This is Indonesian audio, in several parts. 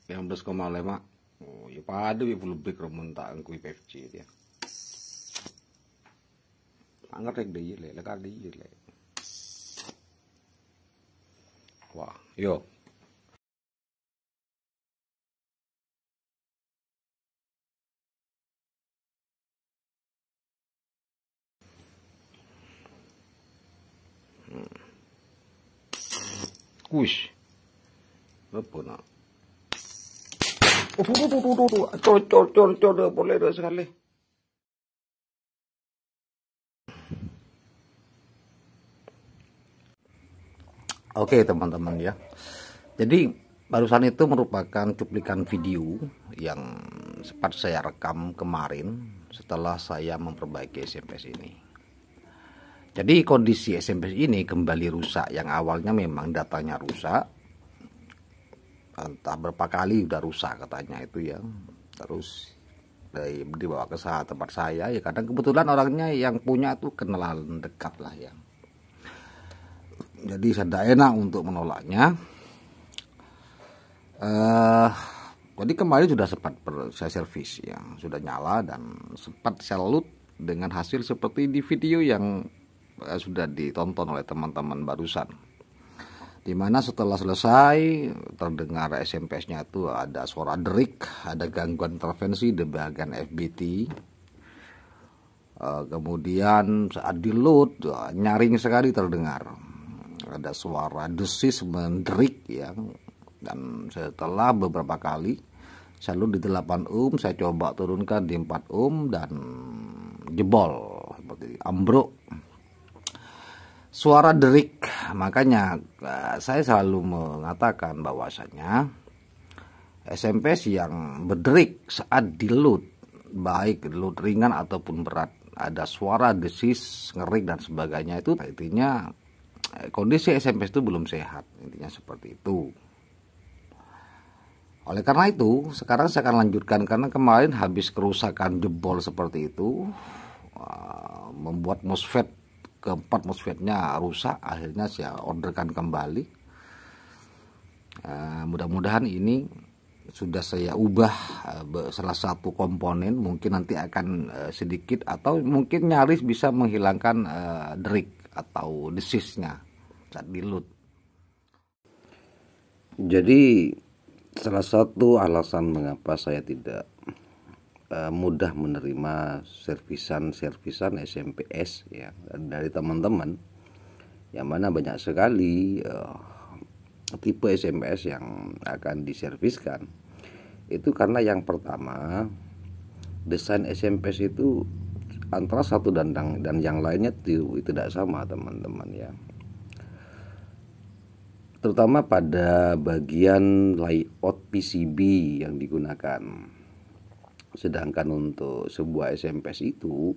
16,5. Oh, ya pada full break remun tak angkui 5G dia. Angat deh le kali le. Wah, yo. Wush. Apa nak? Cor, boleh sekali. Oke teman-teman ya. Jadi barusan itu merupakan cuplikan video yang sempat saya rekam kemarin setelah saya memperbaiki SMS ini. Jadi kondisi SMS ini kembali rusak, yang awalnya memang datanya rusak, entah berapa kali udah rusak katanya itu ya. Terus dibawa ke tempat saya ya, kadang kebetulan orangnya yang punya tuh kenalan dekat lah ya. Jadi saya tidak enak untuk menolaknya. Jadi kemarin sudah sempat saya servis ya, sudah nyala dan sempat saya load dengan hasil seperti di video yang sudah ditonton oleh teman-teman barusan, dimana setelah selesai terdengar SMS-nya itu ada suara derik, ada gangguan intervensi di bagian FBT. Kemudian saat di load nyaring sekali terdengar, ada suara desis menderik ya. Dan setelah beberapa kali saya load di 8 ohm, saya coba turunkan di 4 ohm dan jebol seperti ambruk. Suara derik, makanya saya selalu mengatakan bahwasanya SMS yang berderik saat di load, baik load ringan ataupun berat, ada suara desis, ngerik dan sebagainya, itu intinya kondisi SMS itu belum sehat, intinya seperti itu. Oleh karena itu sekarang saya akan lanjutkan, karena kemarin habis kerusakan jebol seperti itu, membuat MOSFET keempat MOSFET-nya rusak, akhirnya saya orderkan kembali. Mudah-mudahan ini sudah saya ubah salah satu komponen, mungkin nanti akan sedikit atau mungkin nyaris bisa menghilangkan derik atau desisnya saat di load. Jadi salah satu alasan mengapa saya tidak mudah menerima servisan SMS ya dari teman-teman, yang mana banyak sekali tipe SMS yang akan diserviskan, itu karena yang pertama, desain SMS itu antara satu dan yang lainnya tidak sama teman-teman ya, terutama pada bagian layout PCB yang digunakan. Sedangkan untuk sebuah SMS itu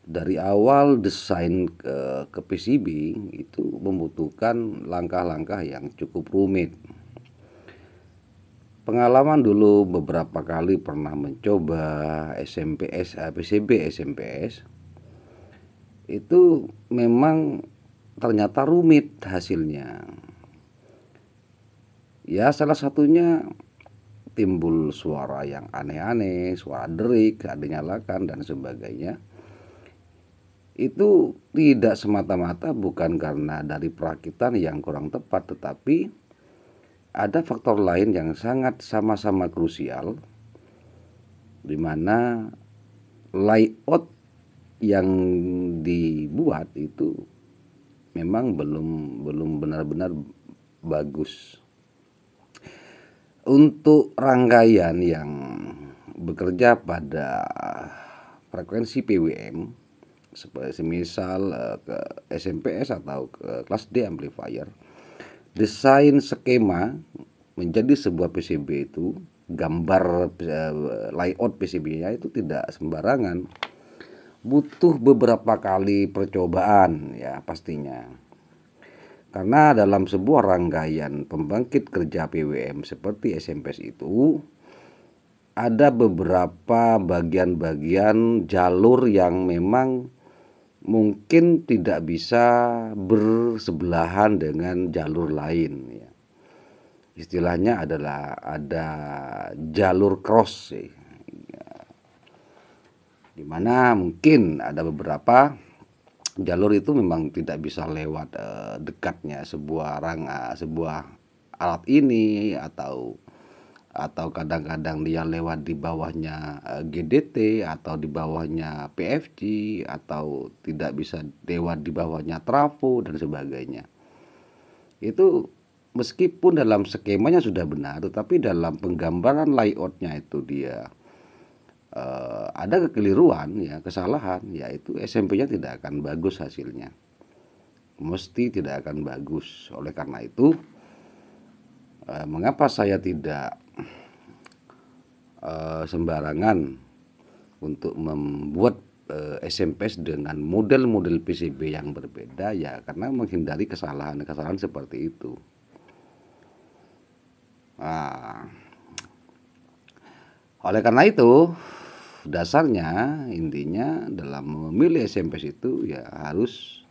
dari awal desain ke PCB itu membutuhkan langkah-langkah yang cukup rumit. Pengalaman dulu beberapa kali pernah mencoba PCB SMS, itu memang ternyata rumit hasilnya. Ya salah satunya timbul suara yang aneh-aneh, suara derik, ada nyalakan dan sebagainya. Itu tidak semata-mata bukan karena dari perakitan yang kurang tepat, tetapi ada faktor lain yang sangat sama-sama krusial, di mana layout yang dibuat itu memang belum benar-benar bagus. Untuk rangkaian yang bekerja pada frekuensi PWM, seperti misal ke SMPS atau ke kelas D amplifier, desain skema menjadi sebuah PCB itu, gambar layout PCB-nya itu tidak sembarangan, butuh beberapa kali percobaan ya pastinya. Karena dalam sebuah rangkaian pembangkit kerja PWM seperti SMPS itu ada beberapa bagian-bagian jalur yang memang mungkin tidak bisa bersebelahan dengan jalur lain ya. istilahnya adalah ada jalur cross, dimana mungkin ada beberapa jalur itu memang tidak bisa lewat dekatnya sebuah sebuah alat ini, atau kadang-kadang dia lewat di bawahnya GDT atau di bawahnya PFG, atau tidak bisa lewat di bawahnya trafo dan sebagainya. Itu meskipun dalam skemanya sudah benar, tetapi dalam penggambaran layoutnya itu dia ada kekeliruan, ya, kesalahan, yaitu SMP-nya tidak akan bagus hasilnya, mesti tidak akan bagus. Oleh karena itu, mengapa saya tidak sembarangan untuk membuat SMPS dengan model-model PCB yang berbeda, ya karena menghindari kesalahan-kesalahan seperti itu. Nah, oleh karena itu, dasarnya, intinya dalam memilih SMPS itu ya harus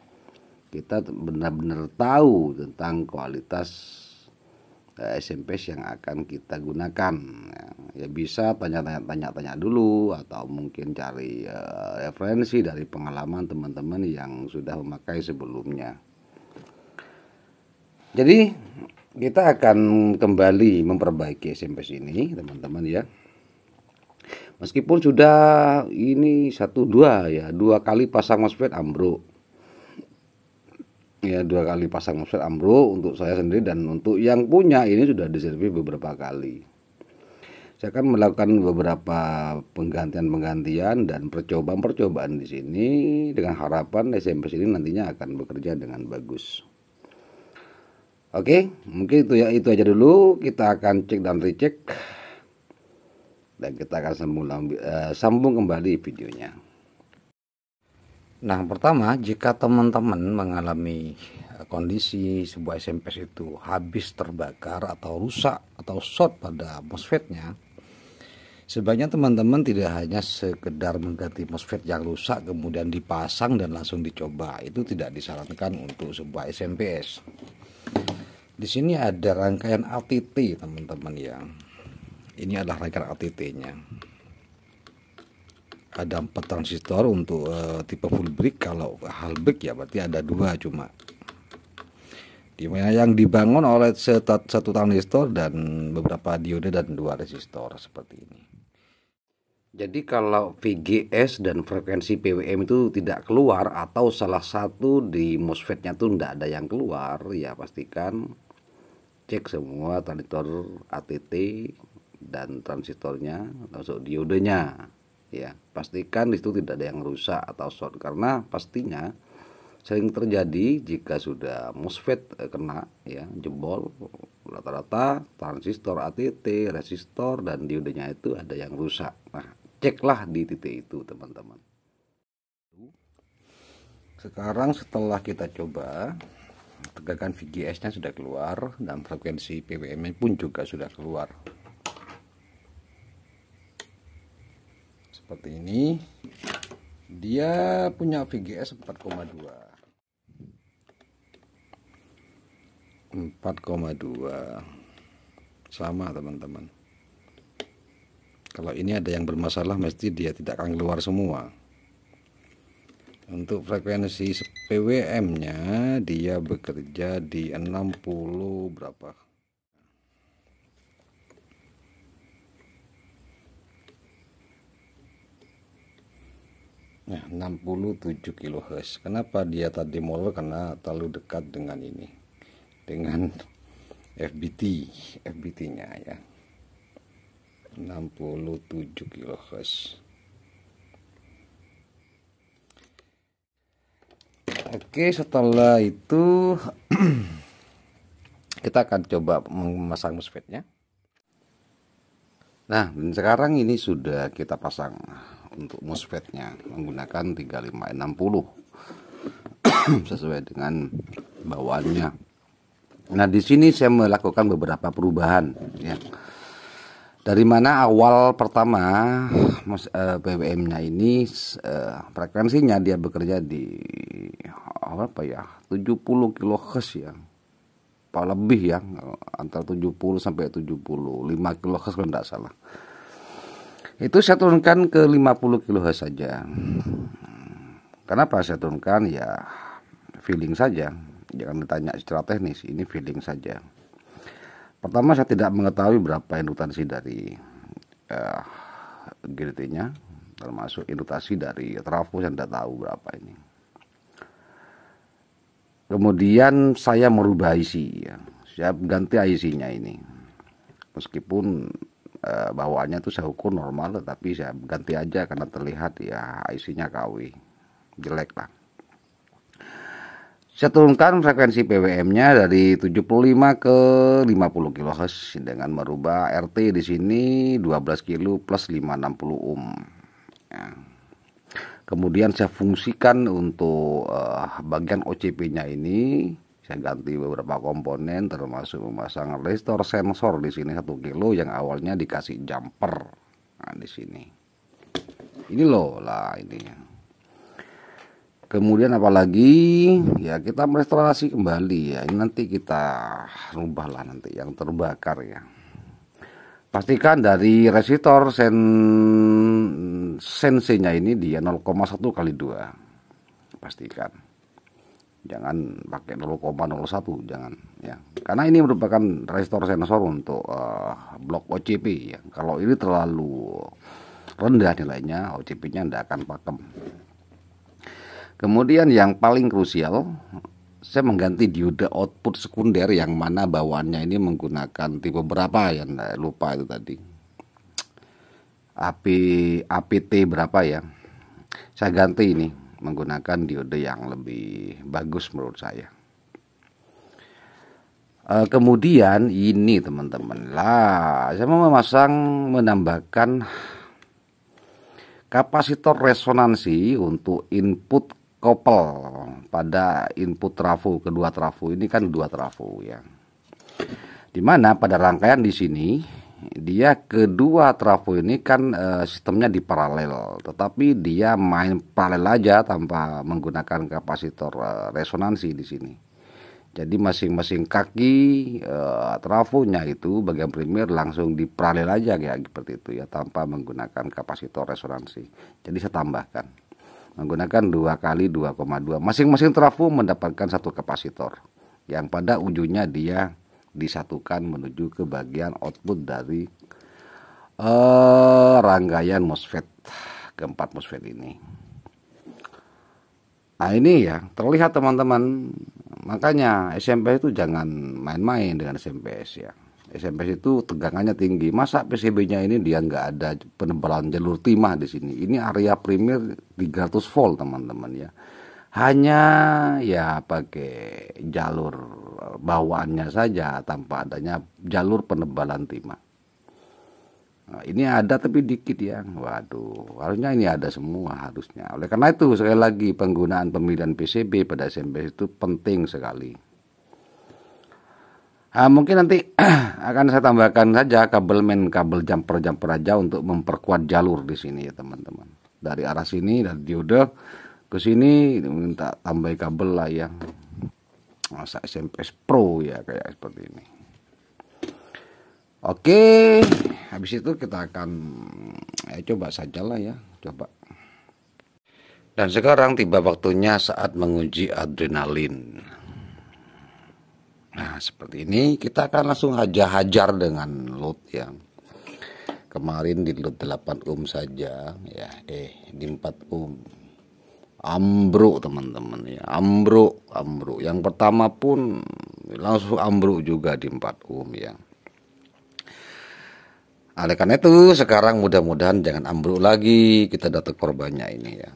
kita benar-benar tahu tentang kualitas SMPS yang akan kita gunakan. Ya bisa tanya-tanya dulu, atau mungkin cari referensi dari pengalaman teman-teman yang sudah memakai sebelumnya. Jadi kita akan kembali memperbaiki SMPS ini, teman-teman, ya. Meskipun sudah ini 2 kali pasang MOSFET ambruk. Ya, 2 kali pasang MOSFET ambruk untuk saya sendiri, dan untuk yang punya ini sudah diservis beberapa kali. Saya akan melakukan beberapa penggantian dan percobaan di sini dengan harapan SMPS ini nantinya akan bekerja dengan bagus. Oke, mungkin itu aja dulu. Kita akan cek dan recheck, dan kita akan sambung kembali videonya. Nah, pertama, jika teman-teman mengalami kondisi sebuah SMPS itu habis terbakar atau rusak atau short pada MOSFET-nya, sebaiknya teman-teman tidak hanya sekedar mengganti MOSFET yang rusak kemudian dipasang dan langsung dicoba. Itu tidak disarankan untuk sebuah SMPS. Di sini ada rangkaian ATT, teman-teman, ya. Ini adalah rangkaian ATT-nya. Ada 4 transistor untuk tipe full brick. Kalau half brick ya berarti ada 2 cuma. Dimana yang dibangun oleh satu transistor dan beberapa diode dan 2 resistor seperti ini. Jadi kalau VGS dan frekuensi PWM itu tidak keluar, atau salah satu di MOSFET-nya tuh tidak ada yang keluar, ya pastikan cek semua transistor ATT dan transistornya, termasuk diodenya. Ya, pastikan di situ tidak ada yang rusak atau short, karena pastinya sering terjadi jika sudah MOSFET kena, ya, jebol, rata-rata transistor ATT, resistor dan diodenya itu ada yang rusak. Nah, ceklah di titik itu, teman-teman. Sekarang setelah kita coba, tegangan VGS-nya sudah keluar dan frekuensi PWM pun juga sudah keluar. Seperti ini. Dia punya VGS 4,2 sama, teman-teman. Kalau ini ada yang bermasalah, mesti dia tidak akan keluar semua. Untuk frekuensi PWM-nya dia bekerja di 60 berapa? Nah, 67 kHz. Kenapa dia tadi molor? Karena terlalu dekat dengan ini, dengan FBT-nya, ya. 67 kHz. Oke, setelah itu kita akan coba memasang MOSFET-nya. Nah, dan sekarang ini sudah kita pasang untuk MOSFET-nya menggunakan 3560 sesuai dengan bawaannya. Nah, di sini saya melakukan beberapa perubahan, ya. Dari mana awal pertama PWM-nya ini frekuensinya dia bekerja di 70 kHz, ya. berapa lebih ya, antara 70 sampai 75 kHz kalau tidak salah. Itu saya turunkan ke 50 kHz saja. Kenapa saya turunkan? Ya feeling saja, jangan ditanya secara teknis, ini feeling saja. Pertama, saya tidak mengetahui berapa indutansi dari GDT-nya, termasuk indutansi dari trafo saya tidak tahu berapa ini. Kemudian saya merubah IC ya. Saya ganti IC-nya ini. Meskipun bawaannya itu saya ukur normal, tapi saya ganti aja karena terlihat ya IC-nya KW. Jelek lah. Saya turunkan frekuensi PWM-nya dari 75 ke 50 kHz dengan merubah RT di sini 12 kilo plus 560 ohm. Ya. Kemudian saya fungsikan untuk bagian OCP-nya ini, saya ganti beberapa komponen termasuk memasang resistor sensor di sini 1 kilo yang awalnya dikasih jumper. Nah, di sini. Ini loh lah ini. Kemudian apalagi ya kita merestorasi kembali ya. Ini nanti kita rubah lah nanti yang terbakar ya. Pastikan dari resistor sense-nya ini dia 0,1 kali 2. Pastikan. Jangan pakai 0,01, jangan ya. Karena ini merupakan resistor sensor untuk blok OCP ya. Kalau ini terlalu rendah nilainya, OCP-nya tidak akan pakem. Kemudian yang paling krusial, saya mengganti diode output sekunder yang mana bawaannya ini menggunakan tipe berapa ya, lupa itu tadi. APT berapa ya. Saya ganti ini menggunakan diode yang lebih bagus menurut saya. Kemudian ini teman-teman lah, saya mau menambahkan kapasitor resonansi untuk input couple pada input trafo, kedua trafo ini kan dua trafo ya. Dimana pada rangkaian di sini dia kedua trafo ini kan sistemnya di paralel, tetapi dia main paralel aja tanpa menggunakan kapasitor resonansi di sini. Jadi masing-masing kaki trafonya itu bagian primer langsung di paralel aja kayak seperti itu ya, tanpa menggunakan kapasitor resonansi. Jadi saya tambahkan menggunakan 2 kali 2,2. Masing-masing trafo mendapatkan satu kapasitor yang pada ujungnya dia disatukan menuju ke bagian output dari rangkaian MOSFET, keempat MOSFET ini. Nah ini ya terlihat teman-teman, makanya SMP itu jangan main-main dengan SMPS ya. SMPS itu tegangannya tinggi. Masa PCB-nya ini dia nggak ada penebalan jalur timah di sini. Ini area primer 300 volt teman-teman ya. Hanya ya pakai jalur bawaannya saja tanpa adanya jalur penebalan timah. Nah, ini ada tapi dikit ya. Waduh, harusnya ini ada semua harusnya. Oleh karena itu sekali lagi penggunaan pemilihan PCB pada SMP itu penting sekali. Nah, mungkin nanti akan saya tambahkan saja kabel jumper aja untuk memperkuat jalur di sini ya teman-teman. Dari arah sini dari diode ke sini minta tambah kabel lah ya. Masa SMPS Pro ya kayak seperti ini. Oke, habis itu kita akan coba sajalah ya, coba. Dan sekarang tiba waktunya saat menguji adrenalin. Nah, seperti ini kita akan langsung hajar dengan load ya. Kemarin di load 8 ohm saja ya, di 4 ohm. Ambruk teman-teman ya, ambruk. Yang pertama pun langsung ambruk juga di 4 ohm ya. Oleh karena itu sekarang mudah-mudahan jangan ambruk lagi, kita data korbannya ini ya.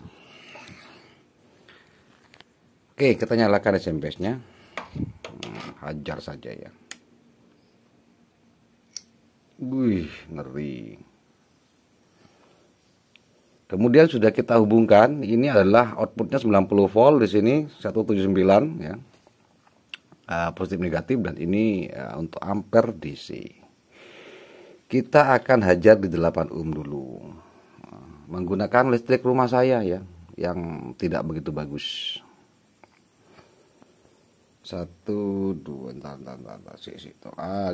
Oke, kita nyalakan SMP-nya. Hajar saja ya. Wih, ngeri. Kemudian sudah kita hubungkan, ini adalah outputnya 90 volt di sini 179 ya. Positif negatif, dan ini untuk ampere DC. Kita akan hajar di 8 ohm dulu. Menggunakan listrik rumah saya ya, yang tidak begitu bagus. 1 2 entar sih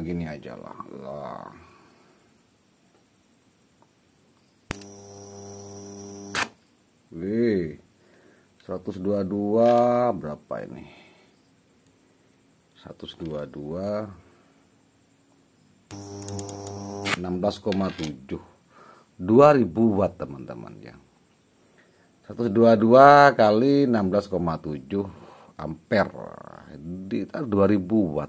gini aja lah. Wih, 122 berapa ini? 122 16,7 2000 watt teman-teman ya. 122 kali 16,7 ampere di 2000 watt.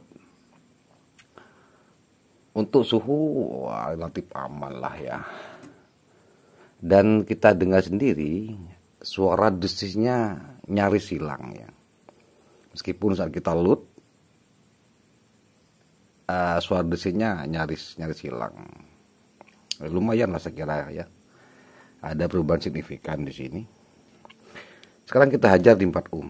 Untuk suhu relatif aman lah ya. Dan kita dengar sendiri suara desisnya nyaris hilang ya. Meskipun saat kita load suara desisnya nyaris hilang. Lumayan lah saya kira ya. Ada perubahan signifikan di sini. Sekarang kita hajar di 4 ohm.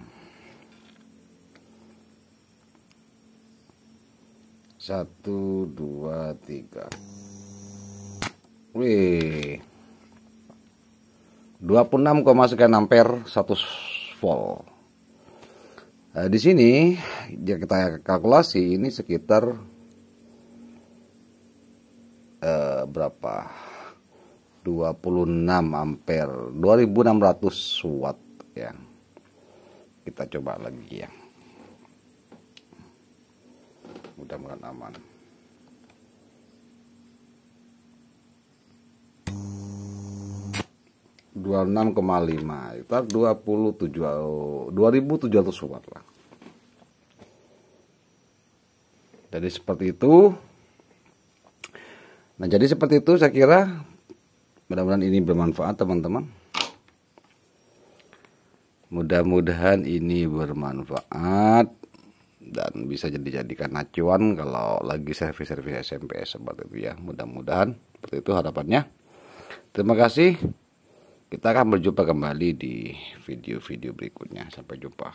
1 2 3. Wih. 26, sekian ampere 100 volt. Di sini dia kita kalkulasi ini sekitar berapa? 26 ampere, 2600 watt ya. Kita coba lagi ya. Mudah-mudahan aman. Dua 26,5 itu 2700 watt lah. Jadi seperti itu. Nah, jadi seperti itu saya kira. Mudah-mudahan ini bermanfaat teman-teman. Mudah-mudahan ini bermanfaat dan bisa dijadikan acuan kalau lagi servis-servis SMS seperti itu ya. Mudah-mudahan seperti itu harapannya. Terima kasih. Kita akan berjumpa kembali di video-video berikutnya. Sampai jumpa.